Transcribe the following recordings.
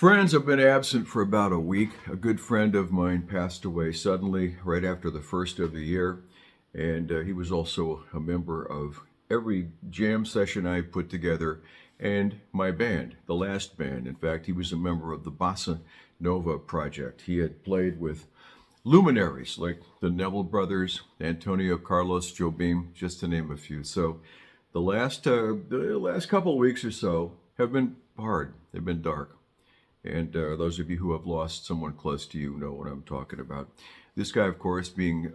Friends have been absent for about a week. A good friend of mine passed away suddenly right after the first of the year, and he was also a member of every jam session I put together and my band, the last band. In fact, he was a member of the Bossa Nova project. He had played with luminaries like the Neville brothers, Antonio Carlos Jobim, just to name a few. So the last couple of weeks or so have been hard. They've been dark. And those of you who have lost someone close to you know what I'm talking about. This guy, of course, being,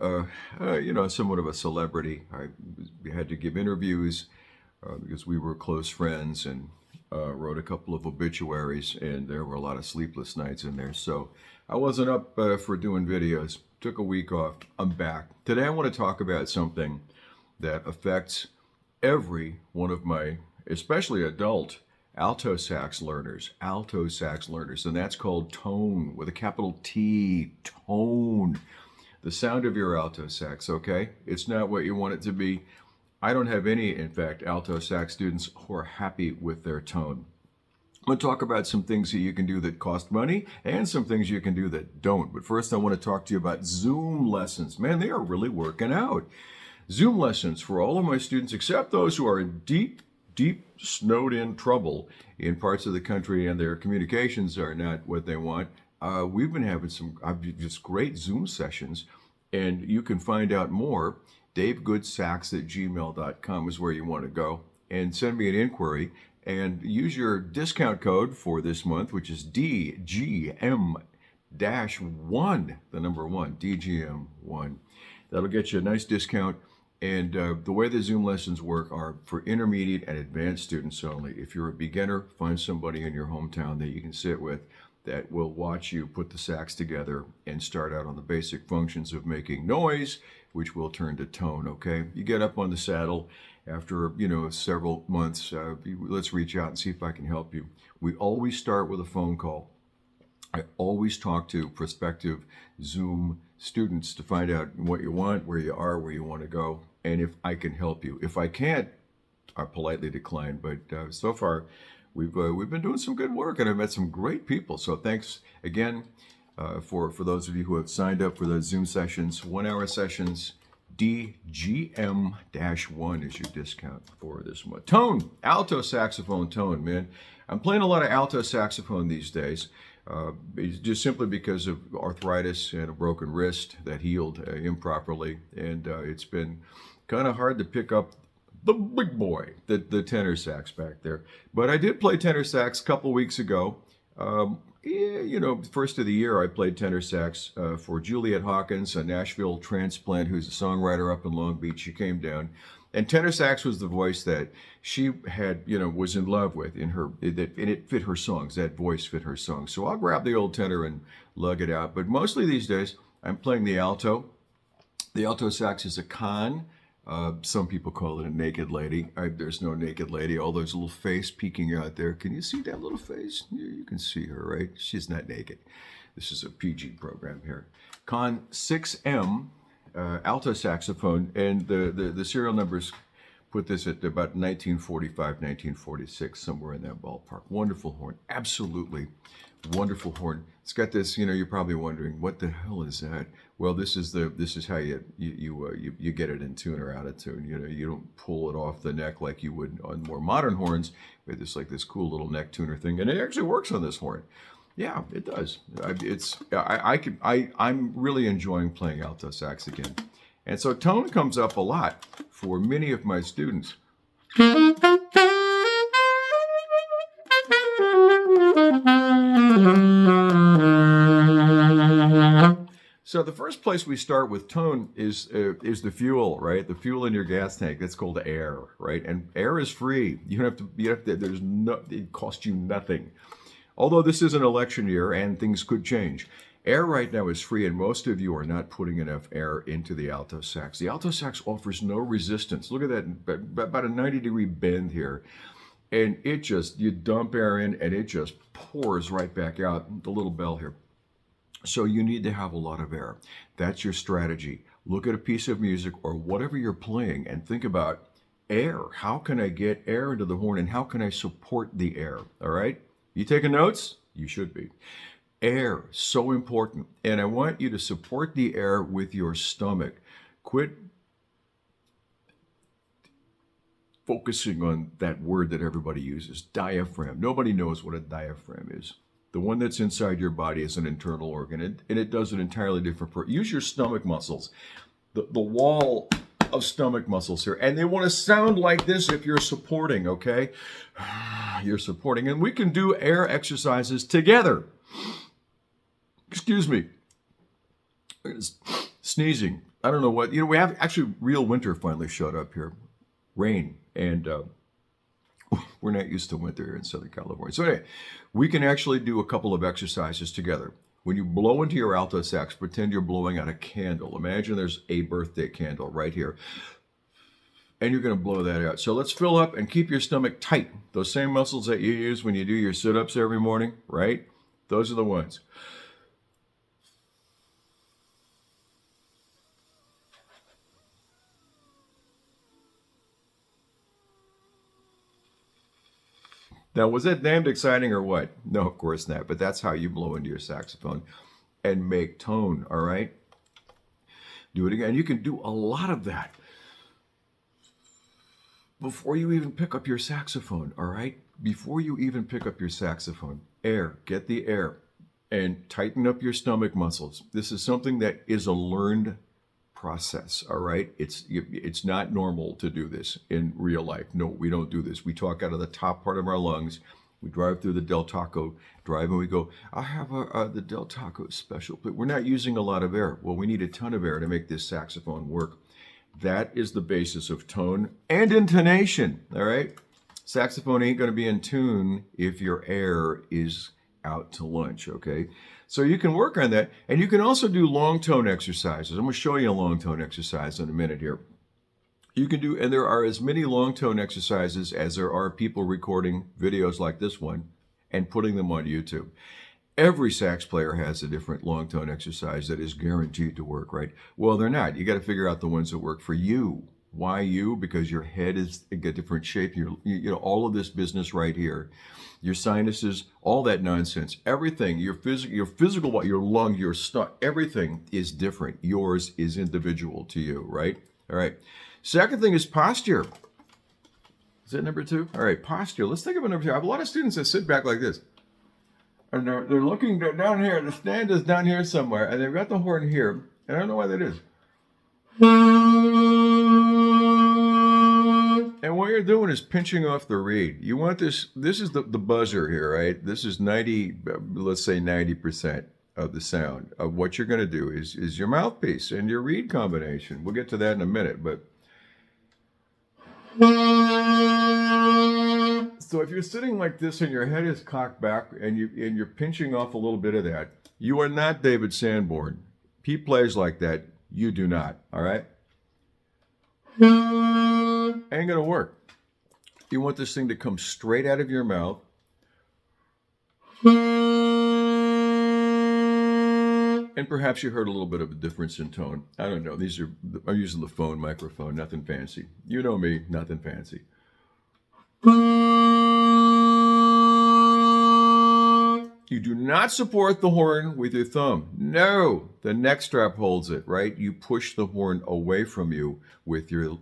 somewhat of a celebrity. I had to give interviews because we were close friends and wrote a couple of obituaries, and there were a lot of sleepless nights in there. So I wasn't up for doing videos. Took a week off. I'm back. Today I want to talk about something that affects every one of my, especially adult, alto sax learners, and that's called tone with a capital T, tone. The sound of your alto sax, okay? It's not what you want it to be. I don't have any, in fact, alto sax students who are happy with their tone. I'm going to talk about some things that you can do that cost money and some things you can do that don't. But first, I want to talk to you about Zoom lessons. Man, they are really working out. Zoom lessons for all of my students, except those who are in deep snowed in trouble in parts of the country and their communications are not what they want. We've been having some just great Zoom sessions, and you can find out more. DaveGoodSax@gmail.com is where you want to go, and send me an inquiry and use your discount code for this month, which is DGM-1, the number one, DGM1. That'll get you a nice discount. And the way the Zoom lessons work are for intermediate and advanced students only. If you're a beginner, find somebody in your hometown that you can sit with that will watch you put the sax together and start out on the basic functions of making noise, which will turn to tone, okay? You get up on the saddle after, several months. Let's reach out and see if I can help you. We always start with a phone call. I always talk to prospective Zoom students to find out what you want, where you are, where you want to go, and if I can help you. If I can't, I politely decline. But so far, we've been doing some good work, and I've met some great people. So thanks again for those of you who have signed up for those Zoom sessions, 1-hour sessions. DGM-1 is your discount for this month. Tone, alto saxophone tone, man. I'm playing a lot of alto saxophone these days. Just simply because of arthritis and a broken wrist that healed improperly, and it's been kind of hard to pick up the big boy, the tenor sax back there. But I did play tenor sax a couple weeks ago. First of the year I played tenor sax for Juliet Hawkins, a Nashville transplant who's a songwriter up in Long Beach. She came down. And tenor sax was the voice that she had, was in love with and it fit her songs. That voice fit her songs. So I'll grab the old tenor and lug it out. But mostly these days, I'm playing the alto. The alto sax is a con. Some people call it a naked lady. There's no naked lady. All those little face peeking out there. Can you see that little face? You can see her, right? She's not naked. This is a PG program here. Con 6M. Alto saxophone, and the serial numbers put this at about 1945, 1946, somewhere in that ballpark. Wonderful horn, absolutely wonderful horn. It's got this, you're probably wondering, what the hell is that? Well, this is how you get it in tune or out of tune. You don't pull it off the neck like you would on more modern horns. We have this cool little neck tuner thing, and it actually works on this horn. Yeah, it does. I'm really enjoying playing alto sax again. And so tone comes up a lot for many of my students. So the first place we start with tone is the fuel, right? The fuel in your gas tank. That's called air, right? And air is free. You have to. It costs you nothing. Although this is an election year and things could change. Air right now is free, and most of you are not putting enough air into the alto sax. The alto sax offers no resistance. Look at that, about a 90-degree bend here. And you dump air in, and it just pours right back out, the little bell here. So you need to have a lot of air. That's your strategy. Look at a piece of music or whatever you're playing and think about air. How can I get air into the horn, and how can I support the air, all right? You taking notes? You should be. Air, so important. And I want you to support the air with your stomach. Quit focusing on that word that everybody uses, diaphragm. Nobody knows what a diaphragm is. The one that's inside your body is an internal organ, and it does an entirely different purpose. Use your stomach muscles, the wall of stomach muscles here, and they want to sound like this if you're supporting, okay? You're supporting, and we can do air exercises together. Excuse me. Sneezing. I don't know what, we have actually real winter finally showed up here. Rain, and we're not used to winter here in Southern California. So anyway, we can actually do a couple of exercises together. When you blow into your alto sax, pretend you're blowing out a candle. Imagine there's a birthday candle right here, and you're going to blow that out. So let's fill up and keep your stomach tight. Those same muscles that you use when you do your sit-ups every morning, right? Those are the ones. Now, was that damned exciting or what? No, of course not. But that's how you blow into your saxophone and make tone, all right? Do it again. You can do a lot of that before you even pick up your saxophone, all right? Before you even pick up your saxophone, air, get the air, and tighten up your stomach muscles. This is something that is a learned process, all right? It's not normal to do this in real life. No, we don't do this. We talk out of the top part of our lungs. We drive through the Del Taco drive and we go, I have the Del Taco special, but we're not using a lot of air. Well, we need a ton of air to make this saxophone work. That is the basis of tone and intonation, all right? Saxophone ain't going to be in tune if your air is out to lunch, okay? So you can work on that, and you can also do long tone exercises. I'm going to show you a long tone exercise in a minute here. You can do, and there are as many long tone exercises as there are people recording videos like this one and putting them on YouTube. Every sax player has a different long tone exercise that is guaranteed to work, right? Well, they're not. You got to figure out the ones that work for you. Why you? Because your head is a different shape. You know, all of this business right here, your sinuses, all that nonsense, everything, your physical, your lung, your stomach, everything is different. Yours is individual to you, right? All right. Second thing is posture. Is that number 2? All right, posture. Let's think about number 2. I have a lot of students that sit back like this. And they're looking down here. The stand is down here somewhere, and they've got the horn here. And I don't know why that is. And what you're doing is pinching off the reed. You want this is the buzzer here, right? This is 90, let's say 90% of the sound of what you're going to do is your mouthpiece and your reed combination. We'll get to that in a minute, but so if you're sitting like this and your head is cocked back and you're pinching off a little bit of that, you are not David Sanborn. He plays like that. You do not, all right? Ain't gonna work. You want this thing to come straight out of your mouth. And perhaps you heard a little bit of a difference in tone. I don't know. I'm using the phone microphone, nothing fancy. You know me, nothing fancy. You do not support the horn with your thumb. No, the neck strap holds it, right? You push the horn away from you with your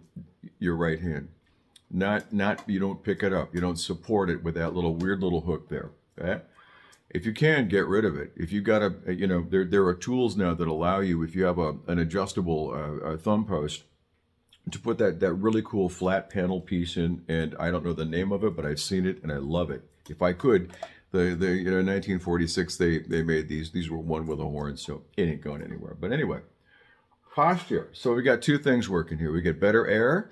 right hand. Not you don't pick it up. You don't support it with that weird little hook there. Okay? If you can, get rid of it. If you got there are tools now that allow you, if you have an adjustable thumb post, to put that really cool flat panel piece in, and I don't know the name of it, but I've seen it and I love it. If I could, in 1946 they made these. These were one with a horn, so it ain't going anywhere. But anyway, posture. So we got 2 things working here. We get better air,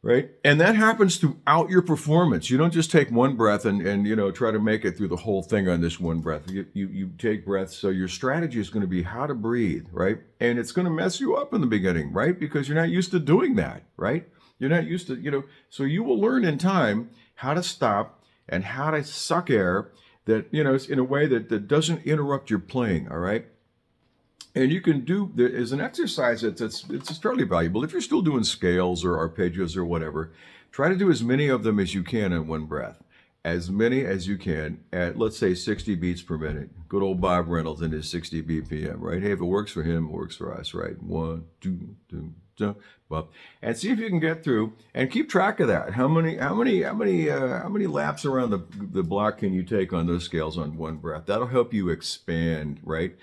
right? And that happens throughout your performance. You don't just take one breath and try to make it through the whole thing on this one breath. You take breaths. So your strategy is going to be how to breathe, right? And it's going to mess you up in the beginning, right? Because you're not used to doing that, right? You're not used to, so you will learn in time how to stop and how to suck air that, in a way that doesn't interrupt your playing, all right? And you can do, there is an exercise it's fairly valuable. If you're still doing scales or arpeggios or whatever, try to do as many of them as you can in one breath. as many as you can at, let's say, 60 beats per minute. Good old Bob Reynolds and his 60 BPM, right? Hey, if it works for him, it works for us, right? 1, 2, 2, 2, bump. And see if you can get through and keep track of that. How many laps around the block can you take on those scales on one breath? That'll help you expand, right?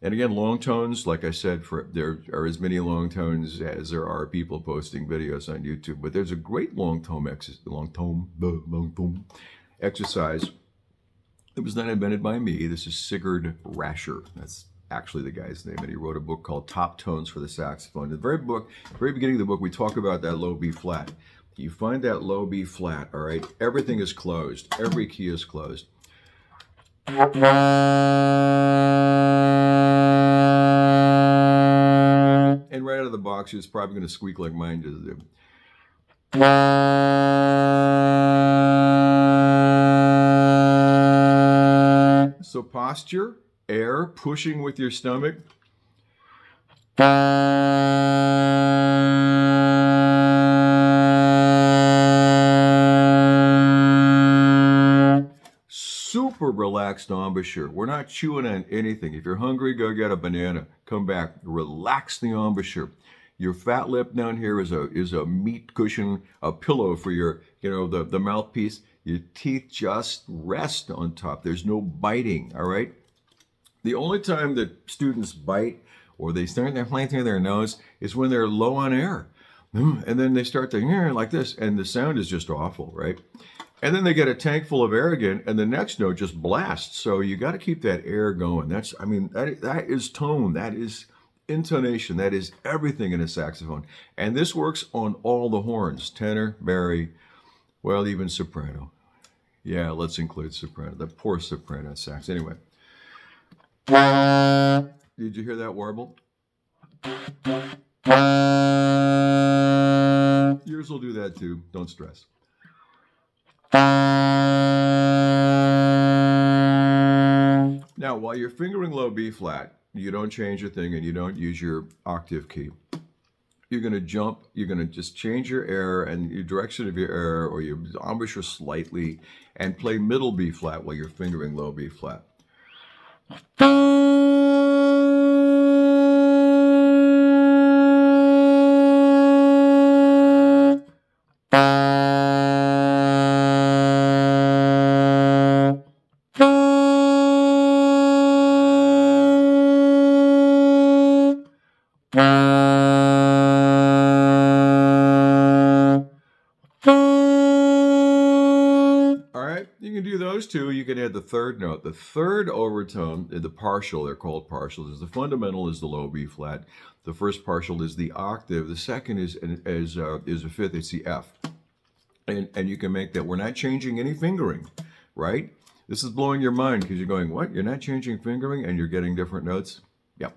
And again, long tones, like I said, there are as many long tones as there are people posting videos on YouTube. But there's a great long tone exercise. It was not invented by me. This is Sigurd Rascher. That's actually the guy's name, and he wrote a book called Top Tones for the Saxophone. In the very beginning of the book, we talk about that low B flat. You find that low B flat, all right? Everything is closed. Every key is closed. And right out of the box, it's probably going to squeak like mine does. So posture, air, pushing with your stomach. Super relaxed embouchure. We're not chewing on anything. If you're hungry, go get a banana. Come back. Relax the embouchure. Your fat lip down here is a meat cushion, a pillow for your, the mouthpiece. Your teeth just rest on top. There's no biting, all right? The only time that students bite or they start their flying through their nose is when they're low on air. And then they start to hear like this, and the sound is just awful, right? And then they get a tank full of air again, and the next note just blasts. So you got to keep that air going. That is tone. That is intonation. That is everything in a saxophone. And this works on all the horns: tenor, bari, well, even soprano. Yeah, let's include soprano. The poor soprano sax. Anyway. Did you hear that warble? Yours will do that too. Don't stress. Now, while you're fingering low B flat, you don't change a thing and you don't use your octave key. You're going to jump, you're going to just change your air and your direction of your air or your embouchure slightly and play middle B flat while you're fingering low B flat. Two, you can add the third note. The third overtone, the partial, they're called partials. The fundamental is the low B flat. The first partial is the octave. The second is a fifth. It's the F. And you can make that. We're not changing any fingering, right? This is blowing your mind because you're going, what? You're not changing fingering and you're getting different notes? Yep.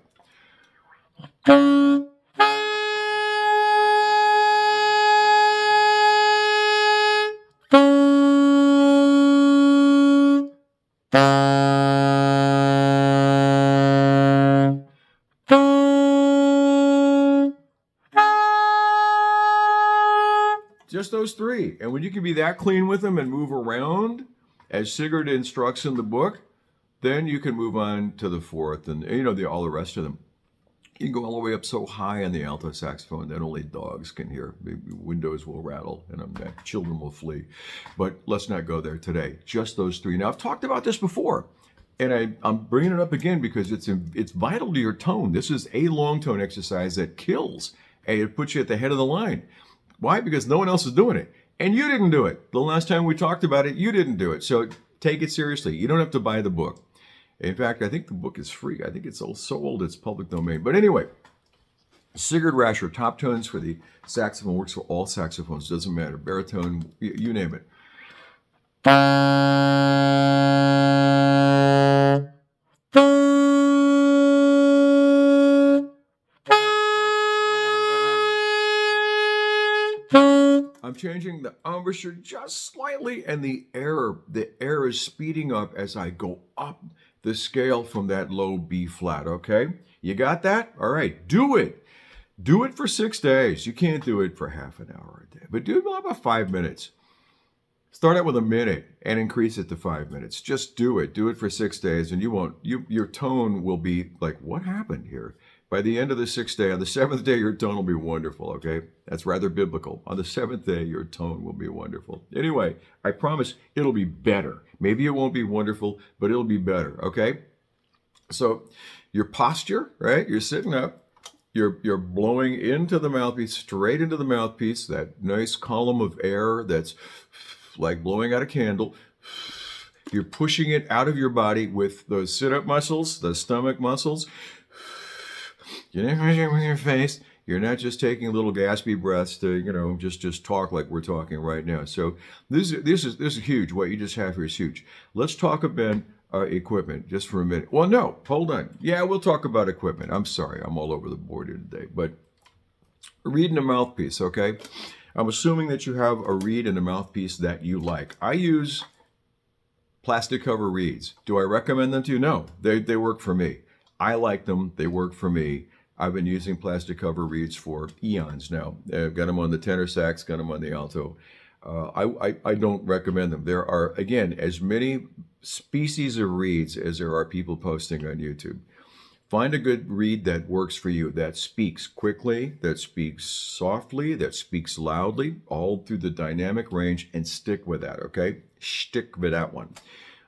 Just those three. And when you can be that clean with them and move around, as Sigurd instructs in the book, then you can move on to the fourth and, all the rest of them. You can go all the way up so high on the alto saxophone that only dogs can hear. Maybe windows will rattle and children will flee. But let's not go there today. Just those three. Now, I've talked about this before, and I'm bringing it up again because it's vital to your tone. This is a long tone exercise that kills, and it puts you at the head of the line. Why? Because no one else is doing it. And you didn't do it. The last time we talked about it, you didn't do it. So take it seriously. You don't have to buy the book. In fact, I think the book is free. I think it's so old it's public domain. But anyway, Sigurd Rascher, Top Tones for the Saxophone, works for all saxophones. Doesn't matter. Baritone, you name it. I'm changing the embouchure just slightly, and the air is speeding up as I go up the scale from that low B flat, okay? You got that? All right, do it. Do it for 6 days. You can't do it for half an hour a day, but do it about 5 minutes. Start out with a minute and increase it to 5 minutes. Just do it. Do it for 6 days, and your tone will be like, what happened here? By the end of the 6th day, on the 7th day, your tone will be wonderful, okay? That's rather biblical. On the 7th day, your tone will be wonderful. Anyway, I promise it'll be better. Maybe it won't be wonderful, but it'll be better, okay? So your posture, right? You're sitting up. You're blowing into the mouthpiece, straight into the mouthpiece, that nice column of air that's like blowing out a candle. You're pushing it out of your body with those sit-up muscles, the stomach muscles. You're not pushing with your face. You're not just taking little gaspy breaths to, just talk like we're talking right now. So this is huge. What you just have here is huge. Let's talk about equipment just for a minute. Well, no, hold on. Yeah, we'll talk about equipment. I'm sorry, I'm all over the board here today. But reed and a mouthpiece, okay? I'm assuming that you have a reed and a mouthpiece that you like. I use plastic cover reeds. Do I recommend them to you? No, they work for me. I like them. They work for me. I've been using plastic cover reeds for eons now. I've got them on the tenor sax, got them on the alto. I don't recommend them. There are, again, as many species of reeds as there are people posting on YouTube. Find a good reed that works for you, that speaks quickly, that speaks softly, that speaks loudly, all through the dynamic range, and stick with that, okay? Stick with that one.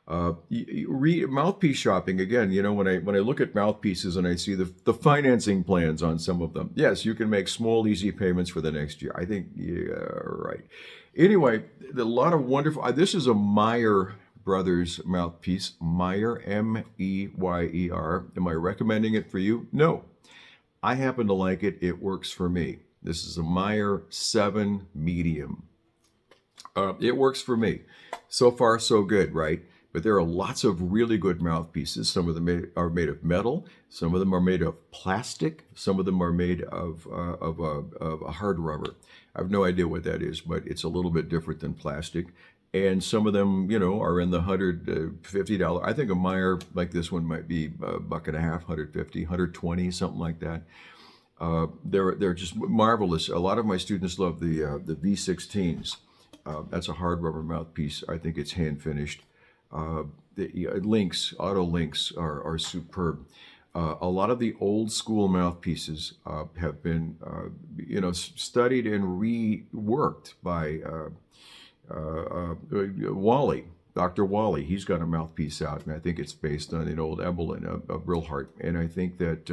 Mouthpiece shopping, again, when I look at mouthpieces and I see the financing plans on some of them, yes, you can make small, easy payments for the next year. I think, yeah, right. Anyway, a lot of wonderful, this is a Meyer Brothers mouthpiece, Meyer, M-E-Y-E-R. Am I recommending it for you? No. I happen to like it. It works for me. This is a Meyer 7 medium. It works for me. So far, so good, right? But there are lots of really good mouthpieces. Some of them are made of metal. Some of them are made of plastic. Some of them are made of a hard rubber. I have no idea what that is, but it's a little bit different than plastic. And some of them, are in the $150. I think a Meyer like this one might be $1.50, $150, $120, something like that. They're just marvelous. A lot of my students love the V16s. That's a hard rubber mouthpiece. I think it's hand finished. The links, auto links are superb. A lot of the old school mouthpieces have been, studied and reworked by Wally, Dr. Wally. He's got a mouthpiece out, and I think it's based on an old Evelyn of Brilhart. And I think that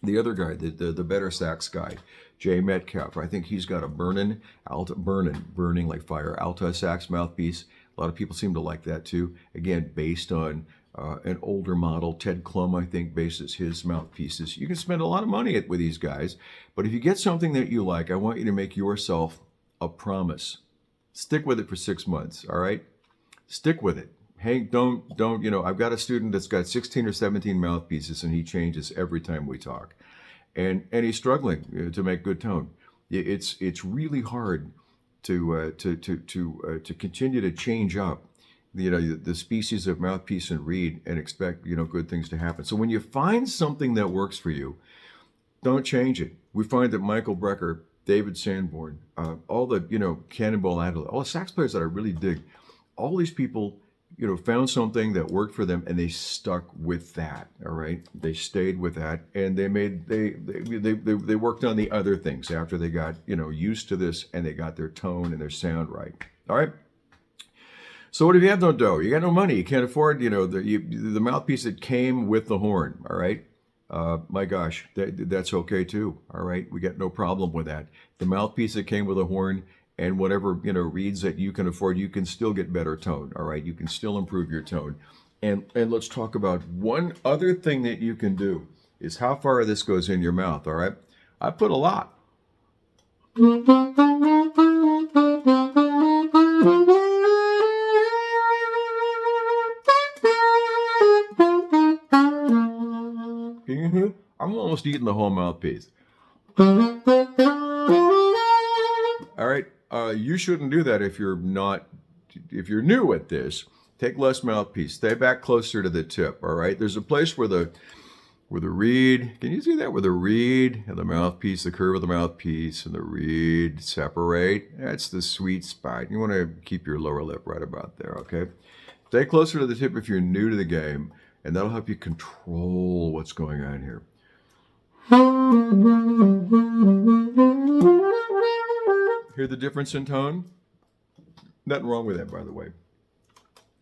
the other guy, the better sax guy, Jay Metcalf, I think he's got a burning like fire, Alto Sax mouthpiece. A lot of people seem to like that too. Again, based on an older model. Ted Klum, I think, bases his mouthpieces. You can spend a lot of money with these guys, but if you get something that you like, I want you to make yourself a promise. Stick with it for 6 months, all right? Stick with it. Hey, don't, I've got a student that's got 16 or 17 mouthpieces, and he changes every time we talk. And he's struggling to make good tone. It's really hard to continue to change up, the species of mouthpiece and reed and expect, good things to happen. So when you find something that works for you, don't change it. We find that Michael Brecker, David Sanborn, all the, Cannonball Adderley, all the sax players that I really dig, all these people, found something that worked for them and they stuck with that. All right. They stayed with that, and they worked on the other things after they got, used to this, and they got their tone and their sound right. All right. So what if you have no dough? You got no money. You can't afford, the mouthpiece that came with the horn. All right. My gosh, that's okay too. All right. We got no problem with that. The mouthpiece that came with a horn, and whatever, reeds that you can afford, you can still get better tone, all right? You can still improve your tone. And let's talk about one other thing that you can do is how far this goes in your mouth, all right? I put a lot. Can you hear? I'm almost eating the whole mouthpiece. All right. You shouldn't do that if you're new at this. Take less mouthpiece. Stay back closer to the tip, all right? There's a place where the with a reed. Can you see that? With a reed and the mouthpiece, the curve of the mouthpiece and the reed separate. That's the sweet spot. You want to keep your lower lip right about there, okay? Stay closer to the tip if you're new to the game, and that'll help you control what's going on here. Hear the difference in tone? Nothing wrong with that, by the way.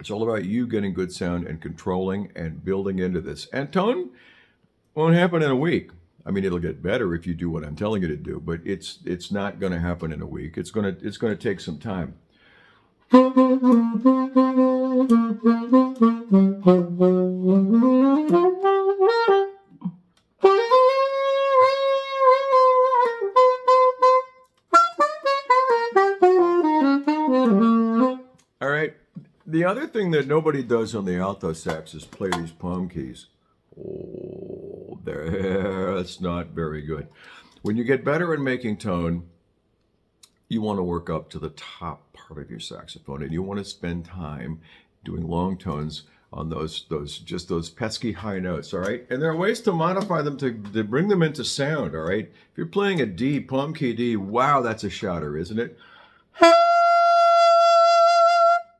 It's all about you getting good sound and controlling and building into this. And tone won't happen in a week. I mean, it'll get better if you do what I'm telling you to do, but it's not going to happen in a week. It's going to take some time. All right. The other thing that nobody does on the alto sax is play these palm keys. Oh, that's not very good. When you get better at making tone, you want to work up to the top part of your saxophone, and you want to spend time doing long tones on those pesky high notes, all right? And there are ways to modify them to bring them into sound, all right? If you're playing a D, palm key D, wow, that's a shouter, isn't it?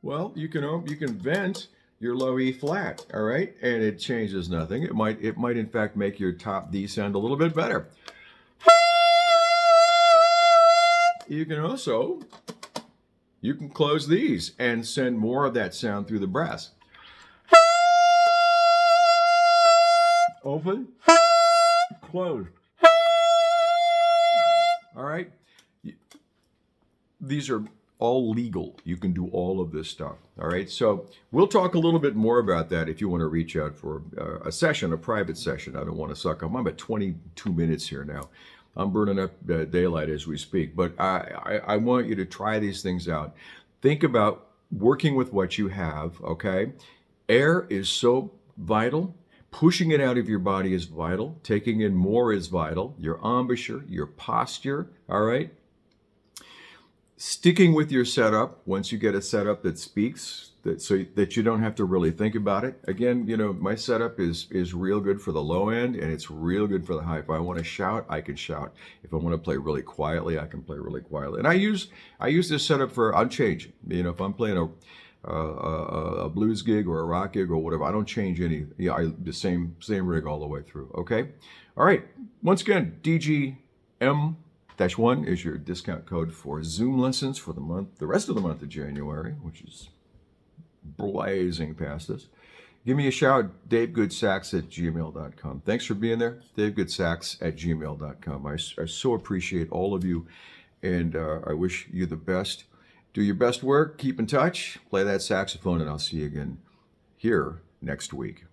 Well, you can vent your low E flat, all right? And it changes nothing. It might in fact make your top D sound a little bit better. You can close these and send more of that sound through the brass. Open, close. All right? These are all legal. You can do all of this stuff. All right? So we'll talk a little bit more about that if you want to reach out for a session, a private session. I don't want to suck up. I'm at 22 minutes here now. I'm burning up daylight as we speak. But I want you to try these things out. Think about working with what you have, okay? Air is so vital. Pushing it out of your body is vital. Taking in more is vital. Your embouchure, your posture, all right? Sticking with your setup once you get a setup that speaks, so that you don't have to really think about it. Again, my setup is real good for the low end, and it's real good for the high. If I want to shout, I can shout. If I want to play really quietly, I can play really quietly. And I use this setup I'm changing. If I'm playing a blues gig or a rock gig or whatever, I don't change any. The same rig all the way through. Okay, all right. Once again, DGM-1 is your discount code for Zoom lessons for the rest of the month of January, which is blazing past us. Give me a shout, DaveGoodSax@gmail.com. Thanks for being there, DaveGoodSax@gmail.com. I so appreciate all of you, and I wish you the best. Do your best work, keep in touch, play that saxophone, and I'll see you again here next week.